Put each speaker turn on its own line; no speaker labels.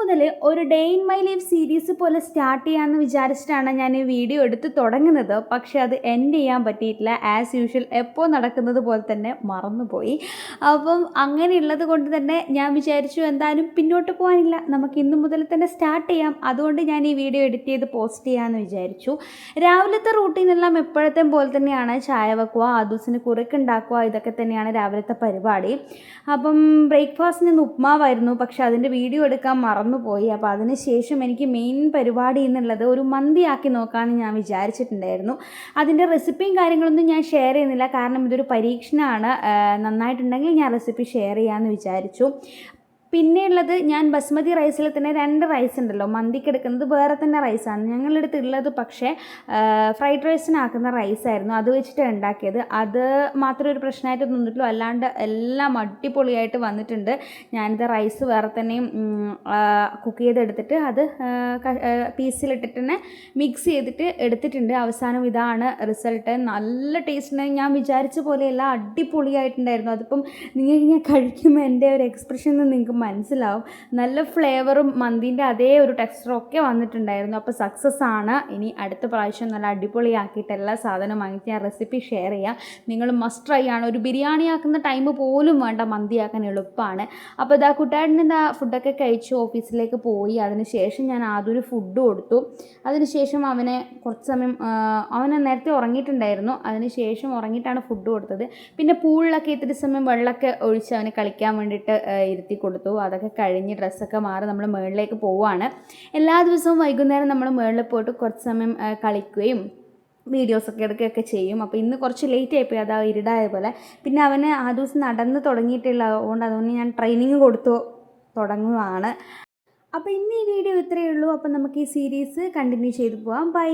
മുതൽ ഒരു day in my life series പോലെ സ്റ്റാർട്ട് ചെയ്യാമെന്ന് വിചാരിച്ചിട്ടാണ് ഞാൻ ഈ വീഡിയോ എടുത്ത് തുടങ്ങുന്നത്. പക്ഷേ അത് എൻഡ് ചെയ്യാൻ പറ്റിയിട്ടില്ല. ആസ് യൂഷ്വൽ എപ്പോൾ നടക്കുന്നത് പോലെ തന്നെ മറന്നുപോയി. അപ്പം അങ്ങനെയുള്ളത് കൊണ്ട് തന്നെ ഞാൻ വിചാരിച്ചു എന്തായാലും പിന്നോട്ട് പോകാനില്ല, നമുക്ക് ഇന്ന് മുതൽ തന്നെ സ്റ്റാർട്ട് ചെയ്യാം. അതുകൊണ്ട് ഞാൻ ഈ വീഡിയോ എഡിറ്റ് ചെയ്ത് പോസ്റ്റ് ചെയ്യാമെന്ന് വിചാരിച്ചു. രാവിലത്തെ റൂട്ടീനെല്ലാം എപ്പോഴത്തെ പോലെ തന്നെയാണ്. ചായ വെക്കുക, ആദൂസിന് കുറുക്കുണ്ടാക്കുക, ഇതൊക്കെ തന്നെയാണ് രാവിലത്തെ പരിപാടി. അപ്പം ബ്രേക്ക്ഫാസ്റ്റിന് ഇന്ന് ഉപ്മാവായിരുന്നു, പക്ഷെ അതിൻ്റെ വീഡിയോ എടുക്കാൻ മറന്നുപോയി. അപ്പോൾ അതിന് ശേഷം എനിക്ക് മെയിൻ പരിപാടി എന്നുള്ളത് ഒരു മന്തിയാക്കി നോക്കാമെന്ന് ഞാൻ വിചാരിച്ചിട്ടുണ്ടായിരുന്നു. അതിൻ്റെ റെസിപ്പിയും കാര്യങ്ങളൊന്നും ഞാൻ ഷെയർ ചെയ്യുന്നില്ല, കാരണം ഇതൊരു പരീക്ഷണമാണ്. നന്നായിട്ടുണ്ടെങ്കിൽ ഞാൻ റെസിപ്പി ഷെയർ ചെയ്യാമെന്ന് വിചാരിച്ചു. പിന്നെയുള്ളത്, ഞാൻ ബസ്മതി റൈസിൽ തന്നെ 2 റൈസ് ഉണ്ടല്ലോ, മന്തിക്ക് എടുക്കുന്നത് വേറെ തന്നെ റൈസാണ്. ഞങ്ങളുടെ അടുത്ത് ഉള്ളത് പക്ഷേ ഫ്രൈഡ് റൈസിനാക്കുന്ന റൈസായിരുന്നു. അത് വെച്ചിട്ടാണ് ഉണ്ടാക്കിയത്. അത് മാത്രമേ ഒരു പ്രശ്നമായിട്ട് തോന്നിയിട്ടുള്ളൂ, അല്ലാണ്ട് എല്ലാം അടിപൊളിയായിട്ട് വന്നിട്ടുണ്ട്. ഞാനിത് റൈസ് വേറെ തന്നെയും കുക്ക് ചെയ്തെടുത്തിട്ട് അത് പീസിലിട്ടിട്ട് തന്നെ മിക്സ് ചെയ്തിട്ട് എടുത്തിട്ടുണ്ട്. അവസാനം ഇതാണ് റിസൾട്ട്. നല്ല ടേസ്റ്റ്. ഞാൻ വിചാരിച്ച പോലെയല്ല, അടിപൊളിയായിട്ടുണ്ടായിരുന്നു. അതിപ്പം നിങ്ങൾ ഞാൻ കഴിക്കുമ്പോൾ എൻ്റെ ഒരു എക്സ്പ്രഷൻ നിങ്ങൾക്ക് മനസ്സിലാവും. നല്ല ഫ്ലേവറും മന്തിൻ്റെ അതേ ഒരു ടെക്സ്ചറും ഒക്കെ വന്നിട്ടുണ്ടായിരുന്നു. അപ്പോൾ സക്സസ് ആണ്. ഇനി അടുത്ത പ്രാവശ്യം നല്ല അടിപൊളിയാക്കിയിട്ട് എല്ലാ സാധനവും വാങ്ങിച്ച് ഞാൻ റെസിപ്പി ഷെയർ ചെയ്യാം. നിങ്ങൾ മസ്റ്റ് ട്രൈ ആണ്. ഒരു ബിരിയാണി ആക്കുന്ന ടൈം പോലും വേണ്ട, മന്തിയാക്കാൻ എളുപ്പമാണ്. അപ്പോൾ ഇതാ കുട്ടാടിന് ഫുഡൊക്കെ കഴിച്ചു ഓഫീസിലേക്ക് പോയി. അതിനുശേഷം ഞാൻ ആദ്യം ഫുഡ് കൊടുത്തു. അതിനുശേഷം അവനെ കുറച്ച് സമയം, അവനെ നേരത്തെ ഉറങ്ങിയിട്ടുണ്ടായിരുന്നു. അതിനുശേഷം ഉറങ്ങിയിട്ടാണ് ഫുഡ് കൊടുത്തത്. പിന്നെ പൂളിലൊക്കെ ഇത്തിരി സമയം വെള്ളമൊക്കെ ഒഴിച്ച് അവന് കളിക്കാൻ വേണ്ടിയിട്ട് ഇരുത്തി കൊടുത്തു. അതൊക്കെ കഴിഞ്ഞ് ഡ്രസ്സൊക്കെ മാറി നമ്മൾ മുകളിലേക്ക് പോവുകയാണ്. എല്ലാ ദിവസവും വൈകുന്നേരം നമ്മൾ മുകളിൽ പോയിട്ട് കുറച്ച് സമയം കളിക്കുകയും വീഡിയോസൊക്കെ എടുക്കുകയൊക്കെ ചെയ്യും. അപ്പോൾ ഇന്ന് കുറച്ച് ലേറ്റ് ആയിപ്പോയി, അതാ ഇരുടായ പോലെ. പിന്നെ അവന് ആ ദിവസം നടന്ന് തുടങ്ങിയിട്ടില്ല, അതുകൊണ്ട് ഞാൻ ട്രെയിനിങ് കൊടുത്തു തുടങ്ങുകയാണ്. അപ്പോൾ ഇന്ന് ഈ വീഡിയോ ഇത്രയേ ഉള്ളൂ. അപ്പോൾ നമുക്ക് ഈ സീരീസ് കണ്ടിന്യൂ ചെയ്തു പോകാം. ബൈ.